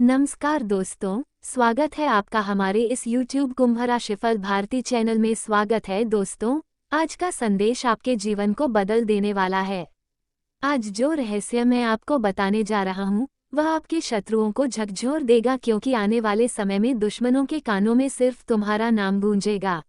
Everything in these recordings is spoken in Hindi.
नमस्कार दोस्तों, स्वागत है आपका हमारे इस YouTube कुंभ राशिफल भारती चैनल में। स्वागत है दोस्तों। आज का संदेश आपके जीवन को बदल देने वाला है। आज जो रहस्य मैं आपको बताने जा रहा हूँ वह आपके शत्रुओं को झकझोर देगा, क्योंकि आने वाले समय में दुश्मनों के कानों में सिर्फ तुम्हारा नाम गूंजेगा।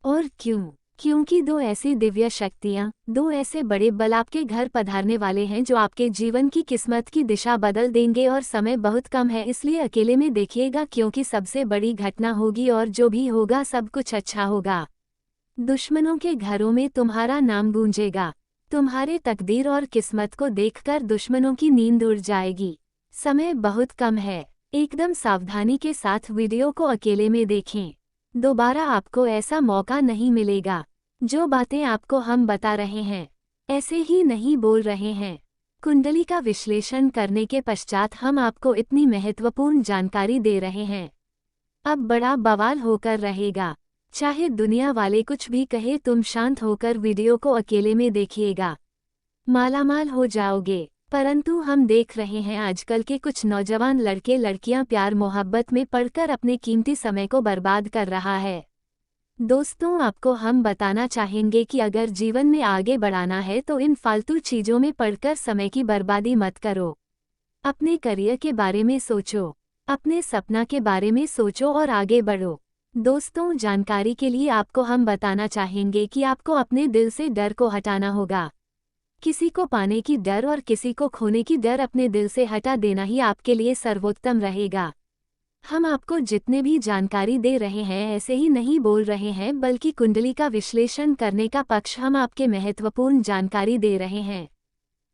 और क्यों? क्योंकि दो ऐसी दिव्य शक्तियाँ, दो ऐसे बड़े बल आपके घर पधारने वाले हैं जो आपके जीवन की किस्मत की दिशा बदल देंगे। और समय बहुत कम है, इसलिए अकेले में देखिएगा, क्योंकि सबसे बड़ी घटना होगी और जो भी होगा सब कुछ अच्छा होगा। दुश्मनों के घरों में तुम्हारा नाम गूंजेगा। तुम्हारे तकदीर और किस्मत को देखकर दुश्मनों की नींद उड़ जाएगी। समय बहुत कम है, एकदम सावधानी के साथ वीडियो को अकेले में देखें। दोबारा आपको ऐसा मौका नहीं मिलेगा। जो बातें आपको हम बता रहे हैं ऐसे ही नहीं बोल रहे हैं। कुंडली का विश्लेषण करने के पश्चात हम आपको इतनी महत्वपूर्ण जानकारी दे रहे हैं। अब बड़ा बवाल होकर रहेगा। चाहे दुनिया वाले कुछ भी कहे, तुम शांत होकर वीडियो को अकेले में देखिएगा, मालामाल हो जाओगे। परंतु हम देख रहे हैं आजकल के कुछ नौजवान लड़के लड़कियां प्यार मोहब्बत में पड़कर अपने कीमती समय को बर्बाद कर रहा है। दोस्तों, आपको हम बताना चाहेंगे कि अगर जीवन में आगे बढ़ाना है तो इन फालतू चीजों में पड़कर समय की बर्बादी मत करो। अपने करियर के बारे में सोचो, अपने सपना के बारे में सोचो और आगे बढ़ो। दोस्तों, जानकारी के लिए आपको हम बताना चाहेंगे कि आपको अपने दिल से डर को हटाना होगा। किसी को पाने की डर और किसी को खोने की डर अपने दिल से हटा देना ही आपके लिए सर्वोत्तम रहेगा। हम आपको जितने भी जानकारी दे रहे हैं ऐसे ही नहीं बोल रहे हैं, बल्कि कुंडली का विश्लेषण करने का पक्ष हम आपके महत्वपूर्ण जानकारी दे रहे हैं।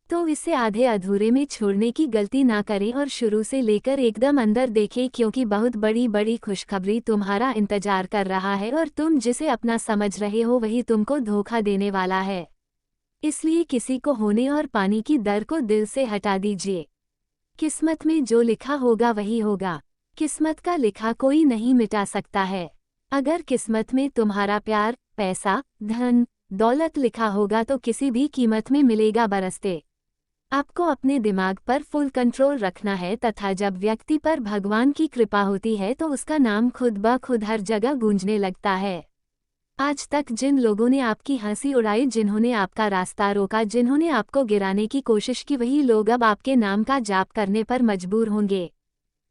तो इसे आधे अधूरे में छोड़ने की गलती ना करें और शुरू से लेकर एकदम अंदर देखें, क्योंकि बहुत बड़ी बड़ी खुशखबरी तुम्हारा इंतजार कर रहा है और तुम जिसे अपना समझ रहे हो वही तुमको धोखा देने वाला है। इसलिए किसी को होने और पानी की दर को दिल से हटा दीजिए। किस्मत में जो लिखा होगा वही होगा। किस्मत का लिखा कोई नहीं मिटा सकता है। अगर किस्मत में तुम्हारा प्यार, पैसा, धन, दौलत लिखा होगा तो किसी भी कीमत में मिलेगा बरसते। आपको अपने दिमाग पर फुल कंट्रोल रखना है, तथा जब व्यक्ति पर भगवान की कृपा होती है तो उसका नाम खुद ब खुद हर जगह गूंजने लगता है। आज तक जिन लोगों ने आपकी हंसी उड़ाई, जिन्होंने आपका रास्ता रोका, जिन्होंने आपको गिराने की कोशिश की, वही लोग अब आपके नाम का जाप करने पर मजबूर होंगे।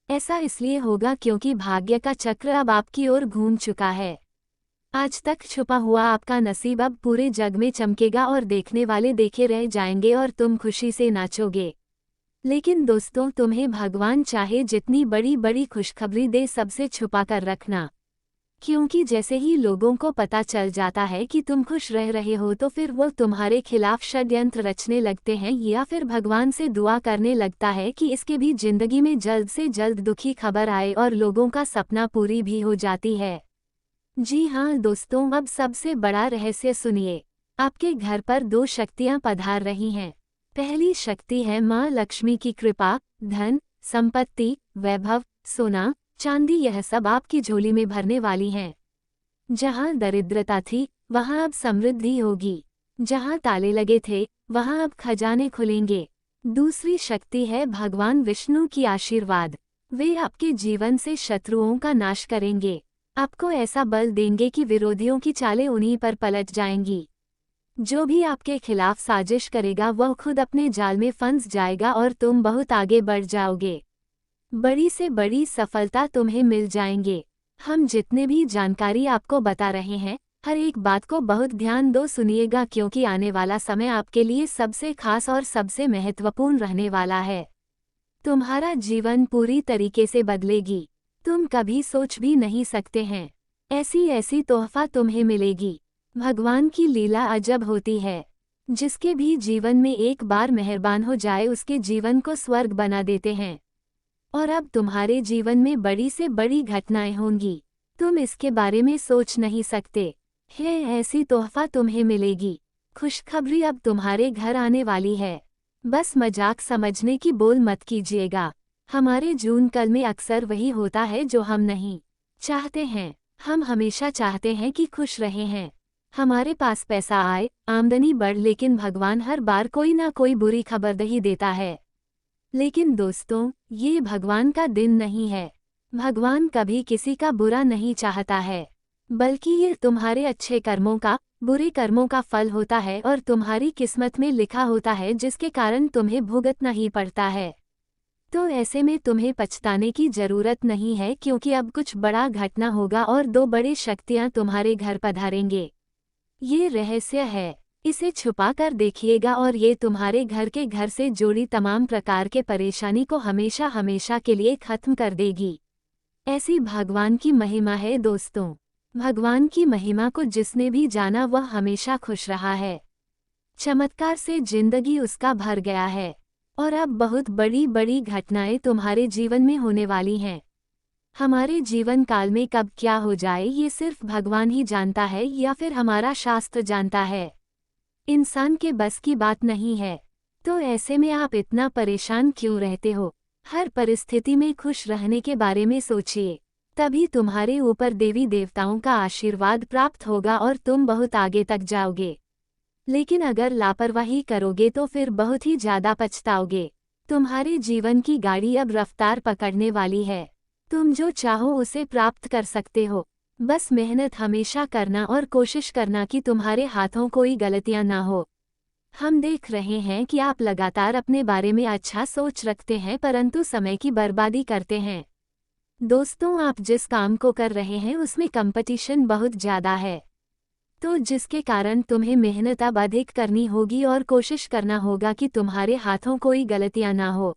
ऐसा इसलिए होगा क्योंकि भाग्य का चक्र अब आपकी ओर घूम चुका है। आज तक छुपा हुआ आपका नसीब अब पूरे जग में चमकेगा और देखने वाले देखे रह जाएंगे और तुम खुशी से नाचोगे। लेकिन दोस्तों, तुम्हें भगवान चाहे जितनी बड़ी बड़ी खुशखबरी दे, सबसे छुपा कर रखना। क्योंकि जैसे ही लोगों को पता चल जाता है कि तुम खुश रह रहे हो तो फिर वो तुम्हारे खिलाफ षड्यंत्र रचने लगते हैं, या फिर भगवान से दुआ करने लगता है कि इसके भी जिंदगी में जल्द से जल्द दुखी खबर आए, और लोगों का सपना पूरी भी हो जाती है। जी हाँ दोस्तों, अब सबसे बड़ा रहस्य सुनिए। आपके घर पर दो शक्तियाँ पधार रही हैं। पहली शक्ति है माँ लक्ष्मी की कृपा। धन, संपत्ति, वैभव, सोना, चांदी, यह सब आपकी झोली में भरने वाली हैं। जहां दरिद्रता थी वहां अब समृद्धि होगी। जहां ताले लगे थे वहां अब खजाने खुलेंगे। दूसरी शक्ति है भगवान विष्णु की आशीर्वाद। वे आपके जीवन से शत्रुओं का नाश करेंगे। आपको ऐसा बल देंगे कि विरोधियों की चालें उन्हीं पर पलट जाएंगी। जो भी आपके खिलाफ साजिश करेगा वह खुद अपने जाल में फंस जाएगा और तुम बहुत आगे बढ़ जाओगे। बड़ी से बड़ी सफलता तुम्हें मिल जाएंगे। हम जितने भी जानकारी आपको बता रहे हैं, हर एक बात को बहुत ध्यान दो सुनिएगा, क्योंकि आने वाला समय आपके लिए सबसे खास और सबसे महत्वपूर्ण रहने वाला है। तुम्हारा जीवन पूरी तरीके से बदलेगी। तुम कभी सोच भी नहीं सकते हैं, ऐसी ऐसी तोहफा तुम्हें मिलेगी। भगवान की लीला अजब होती है। जिसके भी जीवन में एक बार मेहरबान हो जाए उसके जीवन को स्वर्ग बना देते हैं। और अब तुम्हारे जीवन में बड़ी से बड़ी घटनाएं होंगी, तुम इसके बारे में सोच नहीं सकते। है ऐसी तोहफा तुम्हें मिलेगी। खुशखबरी अब तुम्हारे घर आने वाली है। बस मजाक समझने की बोल मत कीजिएगा। हमारे जून कल में अक्सर वही होता है जो हम नहीं चाहते हैं। हम हमेशा चाहते हैं कि खुश रहे हैं, हमारे पास पैसा आए, आमदनी बढ़, लेकिन भगवान हर बार कोई ना कोई बुरी खबर दे ही देता है। लेकिन दोस्तों, ये भगवान का दिन नहीं है। भगवान कभी किसी का बुरा नहीं चाहता है, बल्कि ये तुम्हारे अच्छे कर्मों का, बुरे कर्मों का फल होता है और तुम्हारी किस्मत में लिखा होता है, जिसके कारण तुम्हें भुगतना ही पड़ता है। तो ऐसे में तुम्हें पछताने की जरूरत नहीं है, क्योंकि अब कुछ बड़ा घटना होगा और दो बड़ी शक्तियां तुम्हारे घर पधारेंगे। ये रहस्य है, इसे छुपा कर देखिएगा और ये तुम्हारे घर से जुड़ी तमाम प्रकार के परेशानी को हमेशा हमेशा के लिए खत्म कर देगी। ऐसी भगवान की महिमा है दोस्तों। भगवान की महिमा को जिसने भी जाना वह हमेशा खुश रहा है। चमत्कार से जिंदगी उसका भर गया है और अब बहुत बड़ी बड़ी घटनाएं तुम्हारे जीवन में होने वाली हैं। हमारे जीवन काल में कब क्या हो जाए ये सिर्फ भगवान ही जानता है, या फिर हमारा शास्त्र जानता है। इंसान के बस की बात नहीं है। तो ऐसे में आप इतना परेशान क्यों रहते हो? हर परिस्थिति में खुश रहने के बारे में सोचिए, तभी तुम्हारे ऊपर देवी देवताओं का आशीर्वाद प्राप्त होगा और तुम बहुत आगे तक जाओगे। लेकिन अगर लापरवाही करोगे तो फिर बहुत ही ज्यादा पछताओगे। तुम्हारे जीवन की गाड़ी अब रफ्तार पकड़ने वाली है। तुम जो चाहो उसे प्राप्त कर सकते हो। बस मेहनत हमेशा करना और कोशिश करना कि तुम्हारे हाथों कोई गलतियां ना हो। हम देख रहे हैं कि आप लगातार अपने बारे में अच्छा सोच रखते हैं, परंतु समय की बर्बादी करते हैं। दोस्तों, आप जिस काम को कर रहे हैं उसमें कंपटीशन बहुत ज़्यादा है, तो जिसके कारण तुम्हें मेहनत अब अधिक करनी होगी और कोशिश करना होगा कि तुम्हारे हाथों कोई गलतियां ना हो।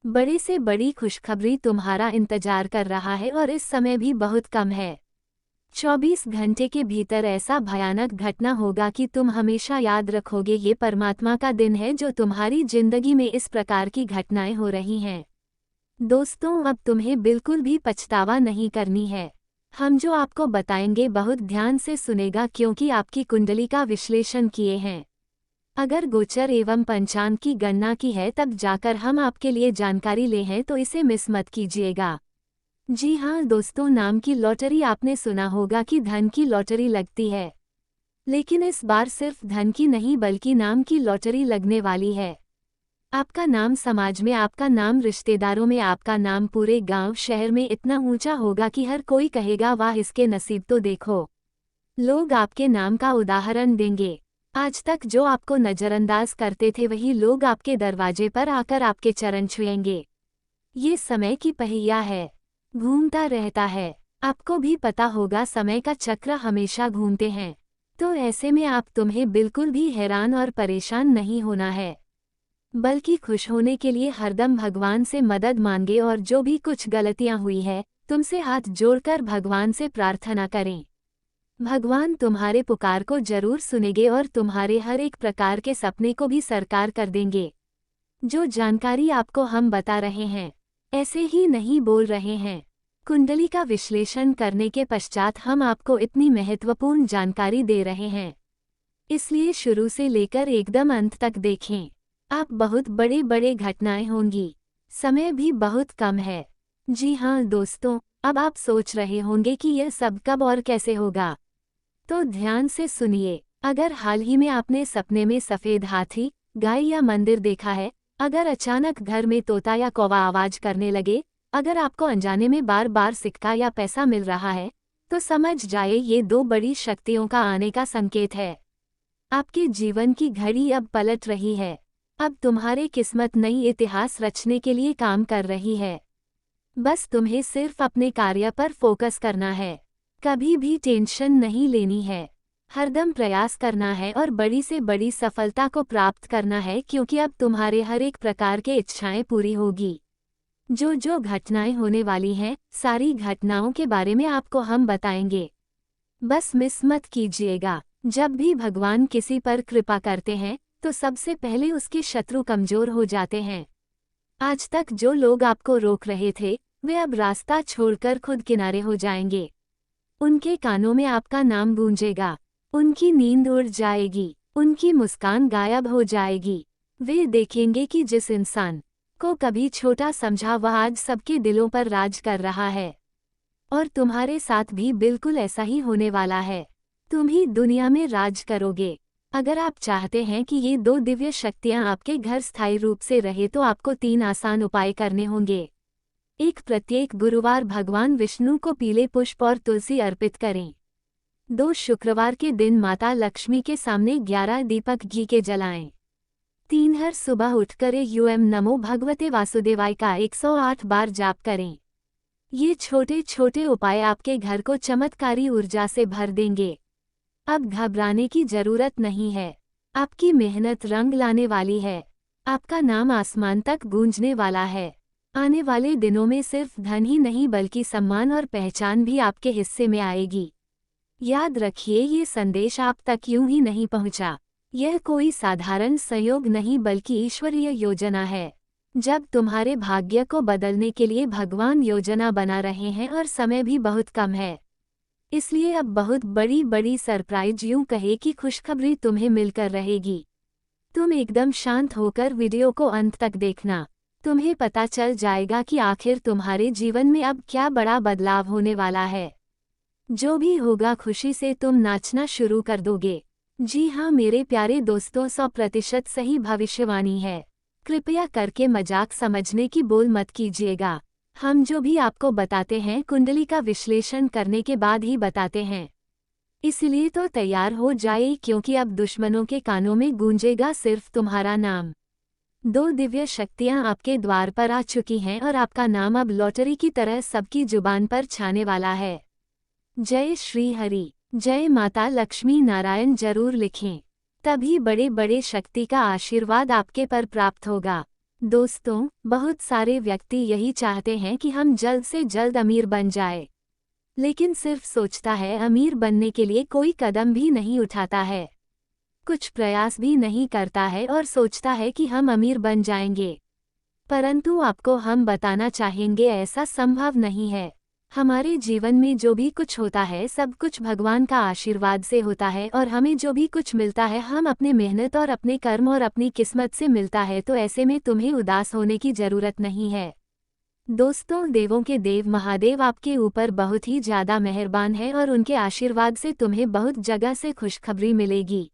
बड़े से बड़ी खुशखबरी तुम्हारा इंतजार कर रहा है और इस समय भी बहुत कम है। 24 घंटे के भीतर ऐसा भयानक घटना होगा कि तुम हमेशा याद रखोगे, ये परमात्मा का दिन है जो तुम्हारी जिंदगी में इस प्रकार की घटनाएं हो रही हैं। दोस्तों, अब तुम्हें बिल्कुल भी पछतावा नहीं करनी है। हम जो आपको बताएंगे बहुत ध्यान से सुनेगा, क्योंकि आपकी कुंडली का विश्लेषण किए हैं। अगर गोचर एवं पंचांग की गणना की है तब जाकर हम आपके लिए जानकारी ले हैं, तो इसे मिस मत कीजिएगा। जी हाँ दोस्तों, नाम की लॉटरी आपने सुना होगा कि धन की लॉटरी लगती है, लेकिन इस बार सिर्फ धन की नहीं बल्कि नाम की लॉटरी लगने वाली है। आपका नाम समाज में, आपका नाम रिश्तेदारों में, आपका नाम पूरे गांव शहर में इतना ऊंचा होगा कि हर कोई कहेगा वाह इसके नसीब तो देखो। लोग आपके नाम का उदाहरण देंगे। आज तक जो आपको नजरअंदाज करते थे वही लोग आपके दरवाजे पर आकर आपके चरण छुएंगे। ये समय की पहिया है, घूमता रहता है। आपको भी पता होगा समय का चक्र हमेशा घूमते हैं। तो ऐसे में तुम्हें बिल्कुल भी हैरान और परेशान नहीं होना है, बल्कि खुश होने के लिए हरदम भगवान से मदद मांगे और जो भी कुछ गलतियां हुई है तुमसे हाथ जोड़कर भगवान से प्रार्थना करें। भगवान तुम्हारे पुकार को जरूर सुनेंगे और तुम्हारे हर एक प्रकार के सपने को भी साकार कर देंगे। जो जानकारी आपको हम बता रहे हैं ऐसे ही नहीं बोल रहे हैं। कुंडली का विश्लेषण करने के पश्चात हम आपको इतनी महत्वपूर्ण जानकारी दे रहे हैं, इसलिए शुरू से लेकर एकदम अंत तक देखें। आप बहुत बड़े बड़े घटनाएं होंगी, समय भी बहुत कम है। जी हाँ दोस्तों, अब आप सोच रहे होंगे कि यह सब कब और कैसे होगा, तो ध्यान से सुनिए। अगर हाल ही में आपने सपने में सफ़ेद हाथी, गाय या मंदिर देखा है, अगर अचानक घर में तोता या कौवा आवाज करने लगे, अगर आपको अनजाने में बार बार सिक्का या पैसा मिल रहा है, तो समझ जाए ये दो बड़ी शक्तियों का आने का संकेत है। आपके जीवन की घड़ी अब पलट रही है। अब तुम्हारी किस्मत नई इतिहास रचने के लिए काम कर रही है। बस तुम्हें सिर्फ अपने कार्य पर फोकस करना है, कभी भी टेंशन नहीं लेनी है, हरदम प्रयास करना है और बड़ी से बड़ी सफलता को प्राप्त करना है, क्योंकि अब तुम्हारे हर एक प्रकार के इच्छाएं पूरी होगी। जो जो घटनाएं होने वाली हैं, सारी घटनाओं के बारे में आपको हम बताएंगे। बस मिस मत कीजिएगा। जब भी भगवान किसी पर कृपा करते हैं तो सबसे पहले उसके शत्रु कमजोर हो जाते हैं। आज तक जो लोग आपको रोक रहे थे वे अब रास्ता छोड़कर खुद किनारे हो जाएंगे। उनके कानों में आपका नाम गूंजेगा, उनकी नींद उड़ जाएगी, उनकी मुस्कान गायब हो जाएगी। वे देखेंगे कि जिस इंसान को कभी छोटा समझा वह आज सबके दिलों पर राज कर रहा है। और तुम्हारे साथ भी बिल्कुल ऐसा ही होने वाला है। तुम ही दुनिया में राज करोगे। अगर आप चाहते हैं कि ये 2 दिव्य शक्तियां आपके घर स्थायी रूप से रहे तो आपको 3 आसान उपाय करने होंगे। एक, प्रत्येक गुरुवार भगवान विष्णु को पीले पुष्प और तुलसी अर्पित करें। 2, शुक्रवार के दिन माता लक्ष्मी के सामने 11 दीपक घी के जलाएं। 3, हर सुबह उठकर नमो भगवते वासुदेवाय का 108 बार जाप करें। ये छोटे छोटे उपाय आपके घर को चमत्कारी ऊर्जा से भर देंगे। अब घबराने की जरूरत नहीं है। आपकी मेहनत रंग लाने वाली है। आपका नाम आसमान तक गूंजने वाला है। आने वाले दिनों में सिर्फ धन ही नहीं बल्कि सम्मान और पहचान भी आपके हिस्से में आएगी। याद रखिए, ये संदेश आप तक यूं ही नहीं पहुंचा। यह कोई साधारण संयोग नहीं बल्कि ईश्वरीय योजना है। जब तुम्हारे भाग्य को बदलने के लिए भगवान योजना बना रहे हैं और समय भी बहुत कम है, इसलिए अब बहुत बड़ी बड़ी सरप्राइज, यूं कहे कि खुशखबरी तुम्हें मिलकर रहेगी। तुम एकदम शांत होकर वीडियो को अंत तक देखना। तुम्हें पता चल जाएगा कि आखिर तुम्हारे जीवन में अब क्या बड़ा बदलाव होने वाला है। जो भी होगा, खुशी से तुम नाचना शुरू कर दोगे। जी हाँ मेरे प्यारे दोस्तों, 100% सही भविष्यवाणी है। कृपया करके मजाक समझने की बोल मत कीजिएगा। हम जो भी आपको बताते हैं कुंडली का विश्लेषण करने के बाद ही बताते हैं, इसलिए तो तैयार हो जाए क्योंकि अब दुश्मनों के कानों में गूंजेगा सिर्फ तुम्हारा नाम। 2 दिव्य शक्तियां आपके द्वार पर आ चुकी हैं और आपका नाम अब लॉटरी की तरह सबकी जुबान पर छाने वाला है। जय श्री हरि, जय माता लक्ष्मी नारायण जरूर लिखें, तभी बड़े बड़े शक्ति का आशीर्वाद आपके पर प्राप्त होगा। दोस्तों, बहुत सारे व्यक्ति यही चाहते हैं कि हम जल्द से जल्द अमीर बन जाए, लेकिन सिर्फ सोचता है, अमीर बनने के लिए कोई कदम भी नहीं उठाता है, कुछ प्रयास भी नहीं करता है और सोचता है कि हम अमीर बन जाएंगे। परंतु आपको हम बताना चाहेंगे, ऐसा संभव नहीं है। हमारे जीवन में जो भी कुछ होता है सब कुछ भगवान का आशीर्वाद से होता है और हमें जो भी कुछ मिलता है हम अपने मेहनत और अपने कर्म और अपनी किस्मत से मिलता है। तो ऐसे में तुम्हें उदास होने की जरूरत नहीं है। दोस्तों, देवों के देव महादेव आपके ऊपर बहुत ही ज्यादा मेहरबान है और उनके आशीर्वाद से तुम्हें बहुत जगह से खुशखबरी मिलेगी।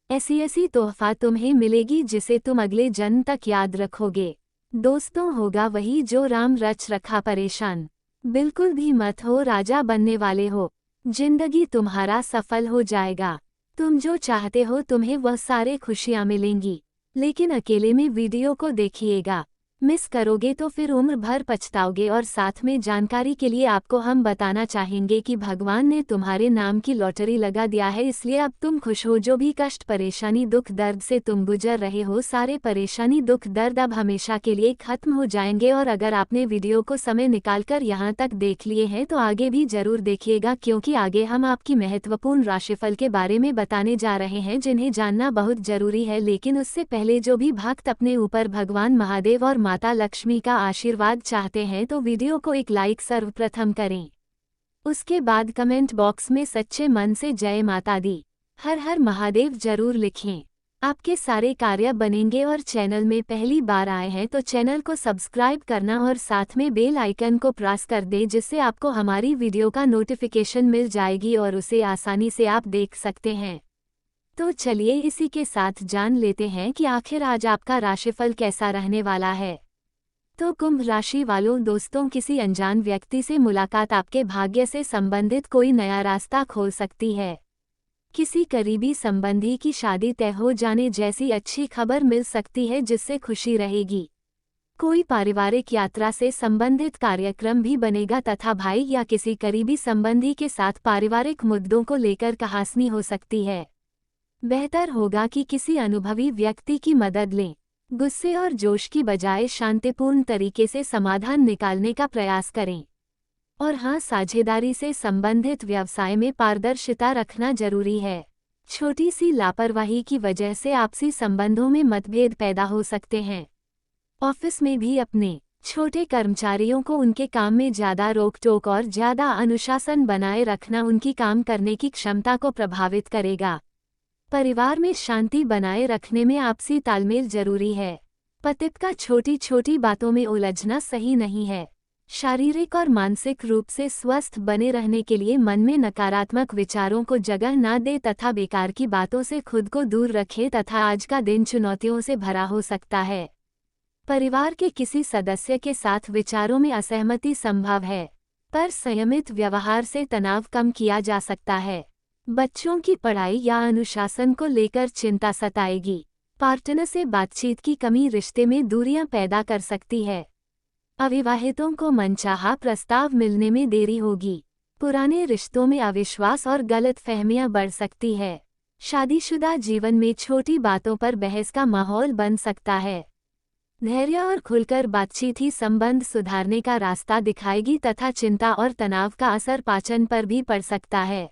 ऐसी तोहफा तुम्हें मिलेगी जिसे तुम अगले जन्म तक याद रखोगे। दोस्तों, होगा वही जो राम रच रखा परेशान। बिल्कुल भी मत हो राजा बनने वाले हो। जिंदगी तुम्हारा सफल हो जाएगा। तुम जो चाहते हो तुम्हें वह सारे खुशियां मिलेंगी, लेकिन अकेले में वीडियो को देखिएगा। मिस करोगे तो फिर उम्र भर पछताओगे। और साथ में जानकारी के लिए आपको हम बताना चाहेंगे कि भगवान ने तुम्हारे नाम की लॉटरी लगा दिया है, इसलिए अब तुम खुश हो। जो भी कष्ट परेशानी दुख दर्द से तुम गुजर रहे हो, सारे परेशानी दुख दर्द अब हमेशा के लिए खत्म हो जाएंगे। और अगर आपने वीडियो को समय निकालकर यहाँ तक देख लिए हैं तो आगे भी जरूर देखिएगा, क्योंकि आगे हम आपकी महत्वपूर्ण राशिफल के बारे में बताने जा रहे हैं जिन्हें जानना बहुत जरूरी है। लेकिन उससे पहले जो भी भक्त अपने ऊपर भगवान महादेव और माता लक्ष्मी का आशीर्वाद चाहते हैं तो वीडियो को एक लाइक सर्वप्रथम करें। उसके बाद कमेंट बॉक्स में सच्चे मन से जय माता दी, हर हर महादेव जरूर लिखें। आपके सारे कार्य बनेंगे। और चैनल में पहली बार आए हैं तो चैनल को सब्सक्राइब करना और साथ में बेल आइकन को प्रेस कर दें, जिससे आपको हमारी वीडियो का नोटिफिकेशन मिल जाएगी और उसे आसानी से आप देख सकते हैं। तो चलिए इसी के साथ जान लेते हैं कि आखिर आज आपका राशिफल कैसा रहने वाला है। तो कुंभ राशि वालों, दोस्तों, किसी अनजान व्यक्ति से मुलाकात आपके भाग्य से संबंधित कोई नया रास्ता खोल सकती है। किसी करीबी संबंधी की शादी तय हो जाने जैसी अच्छी खबर मिल सकती है जिससे खुशी रहेगी। कोई पारिवारिक यात्रा से संबंधित कार्यक्रम भी बनेगा तथा भाई या किसी करीबी संबंधी के साथ पारिवारिक मुद्दों को लेकर कहासुनी हो सकती है। बेहतर होगा कि किसी अनुभवी व्यक्ति की मदद लें। गुस्से और जोश की बजाय शांतिपूर्ण तरीके से समाधान निकालने का प्रयास करें। और हाँ, साझेदारी से संबंधित व्यवसाय में पारदर्शिता रखना जरूरी है। छोटी सी लापरवाही की वजह से आपसी संबंधों में मतभेद पैदा हो सकते हैं। ऑफिस में भी अपने छोटे कर्मचारियों को उनके काम में ज्यादा रोक टोक और ज्यादा अनुशासन बनाए रखना उनकी काम करने की क्षमता को प्रभावित करेगा। परिवार में शांति बनाए रखने में आपसी तालमेल जरूरी है। पतित का छोटी छोटी बातों में उलझना सही नहीं है। शारीरिक और मानसिक रूप से स्वस्थ बने रहने के लिए मन में नकारात्मक विचारों को जगह न दे तथा बेकार की बातों से खुद को दूर रखें तथा आज का दिन चुनौतियों से भरा हो सकता है। परिवार के किसी सदस्य के साथ विचारों में असहमति संभव है, पर संयमित व्यवहार से तनाव कम किया जा सकता है। बच्चों की पढ़ाई या अनुशासन को लेकर चिंता सताएगी। पार्टनर से बातचीत की कमी रिश्ते में दूरियां पैदा कर सकती है। अविवाहितों को मनचाहा प्रस्ताव मिलने में देरी होगी। पुराने रिश्तों में अविश्वास और गलतफहमियां बढ़ सकती है। शादीशुदा जीवन में छोटी बातों पर बहस का माहौल बन सकता है। धैर्य और खुलकर बातचीत ही संबंध सुधारने का रास्ता दिखाएगी तथा चिंता और तनाव का असर पाचन पर भी पड़ सकता है।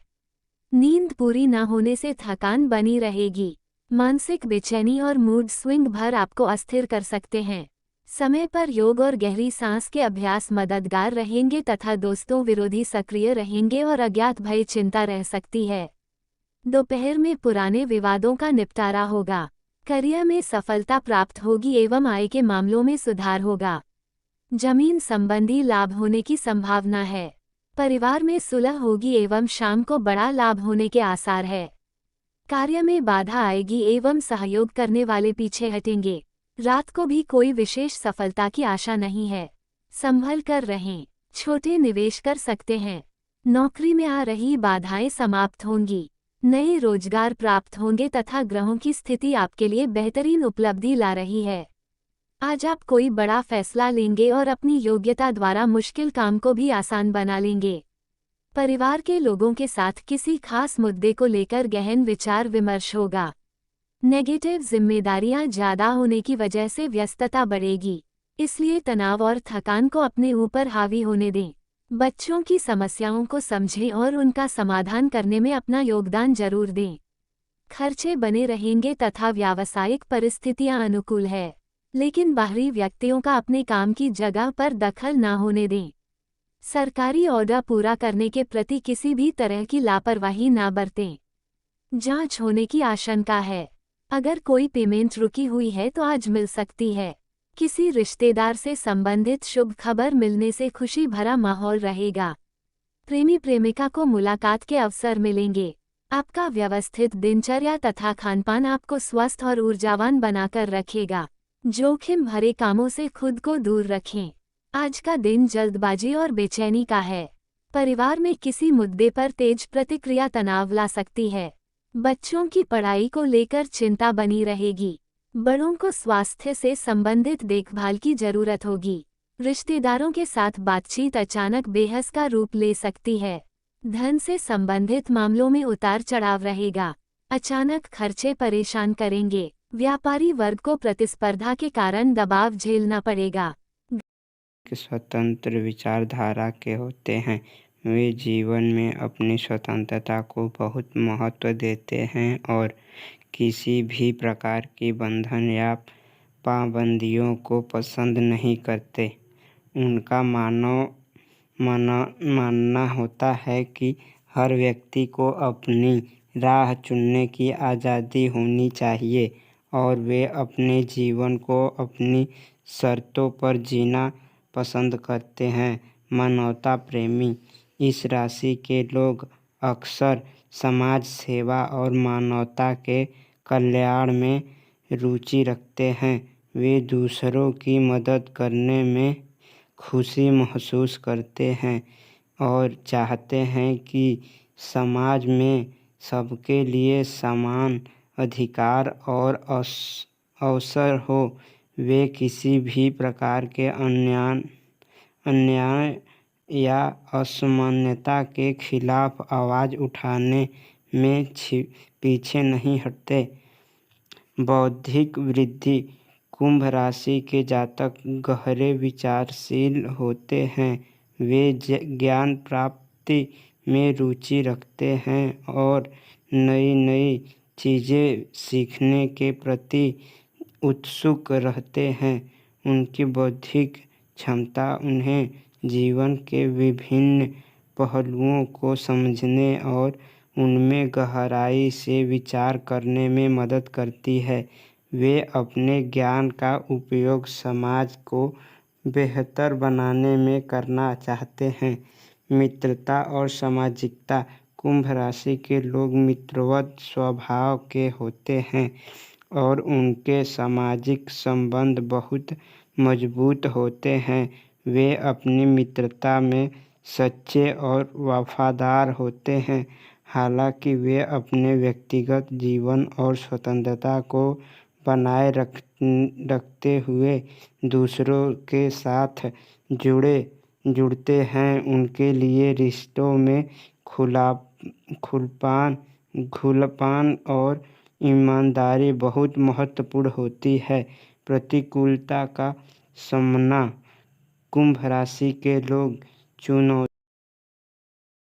नींद पूरी न होने से थकान बनी रहेगी। मानसिक बेचैनी और मूड स्विंग भर आपको अस्थिर कर सकते हैं। समय पर योग और गहरी सांस के अभ्यास मददगार रहेंगे तथा दोस्तों विरोधी सक्रिय रहेंगे और अज्ञात भय चिंता रह सकती है। दोपहर में पुराने विवादों का निपटारा होगा। करियर में सफलता प्राप्त होगी एवं आय के मामलों में सुधार होगा। जमीन संबंधी लाभ होने की संभावना है। परिवार में सुलह होगी एवं शाम को बड़ा लाभ होने के आसार है। कार्य में बाधा आएगी एवं सहयोग करने वाले पीछे हटेंगे। रात को भी कोई विशेष सफलता की आशा नहीं है। संभल कर रहें। छोटे निवेश कर सकते हैं। नौकरी में आ रही बाधाएं समाप्त होंगी। नए रोजगार प्राप्त होंगे तथा ग्रहों की स्थिति आपके लिए बेहतरीन उपलब्धि ला रही है। आज आप कोई बड़ा फैसला लेंगे और अपनी योग्यता द्वारा मुश्किल काम को भी आसान बना लेंगे। परिवार के लोगों के साथ किसी खास मुद्दे को लेकर गहन विचार विमर्श होगा। नेगेटिव जिम्मेदारियां ज्यादा होने की वजह से व्यस्तता बढ़ेगी, इसलिए तनाव और थकान को अपने ऊपर हावी होने दें। बच्चों की समस्याओं को समझें और उनका समाधान करने में अपना योगदान जरूर दें। खर्चे बने रहेंगे तथा व्यावसायिक परिस्थितियां अनुकूल है, लेकिन बाहरी व्यक्तियों का अपने काम की जगह पर दखल न होने दें। सरकारी ऑर्डर पूरा करने के प्रति किसी भी तरह की लापरवाही न बरतें। जांच होने की आशंका है। अगर कोई पेमेंट रुकी हुई है तो आज मिल सकती है। किसी रिश्तेदार से संबंधित शुभ खबर मिलने से खुशी भरा माहौल रहेगा। प्रेमी प्रेमिका को मुलाकात के अवसर मिलेंगे। आपका व्यवस्थित दिनचर्या तथा खानपान आपको स्वस्थ और ऊर्जावान बनाकर रखेगा। जोखिम भरे कामों से खुद को दूर रखें। आज का दिन जल्दबाजी और बेचैनी का है। परिवार में किसी मुद्दे पर तेज प्रतिक्रिया तनाव ला सकती है। बच्चों की पढ़ाई को लेकर चिंता बनी रहेगी। बड़ों को स्वास्थ्य से संबंधित देखभाल की जरूरत होगी। रिश्तेदारों के साथ बातचीत अचानक बेहस का रूप ले सकती है। धन से संबंधित मामलों में उतार चढ़ाव रहेगा। अचानक खर्चे परेशान करेंगे। व्यापारी वर्ग को प्रतिस्पर्धा के कारण दबाव झेलना पड़ेगा। स्वतंत्र विचारधारा के होते हैं। वे जीवन में अपनी स्वतंत्रता को बहुत महत्व देते हैं और किसी भी प्रकार की बंधन या पाबंदियों को पसंद नहीं करते। उनका मानना होता है कि हर व्यक्ति को अपनी राह चुनने की आज़ादी होनी चाहिए और वे अपने जीवन को अपनी शर्तों पर जीना पसंद करते हैं। मानवता प्रेमी इस राशि के लोग अक्सर समाज सेवा और मानवता के कल्याण में रुचि रखते हैं। वे दूसरों की मदद करने में खुशी महसूस करते हैं और चाहते हैं कि समाज में सबके लिए समान अधिकार और अवसर हो। वे किसी भी प्रकार के अन्याय या असमानता के खिलाफ आवाज़ उठाने में पीछे नहीं हटते। बौद्धिक वृद्धि कुंभ राशि के जातक गहरे विचारशील होते हैं। वे ज्ञान प्राप्ति में रुचि रखते हैं और नई नई चीज़ें सीखने के प्रति उत्सुक रहते हैं। उनकी बौद्धिक क्षमता उन्हें जीवन के विभिन्न पहलुओं को समझने और उनमें गहराई से विचार करने में मदद करती है। वे अपने ज्ञान का उपयोग समाज को बेहतर बनाने में करना चाहते हैं। मित्रता और सामाजिकता। कुंभ राशि के लोग मित्रवत स्वभाव के होते हैं और उनके सामाजिक संबंध बहुत मजबूत होते हैं। वे अपनी मित्रता में सच्चे और वफादार होते हैं। हालांकि वे अपने व्यक्तिगत जीवन और स्वतंत्रता को बनाए रखते हुए दूसरों के साथ जुड़ते हैं। उनके लिए रिश्तों में खुलापन और ईमानदारी बहुत महत्वपूर्ण होती है। प्रतिकूलता का सामना। कुंभ राशि के लोग चुनौती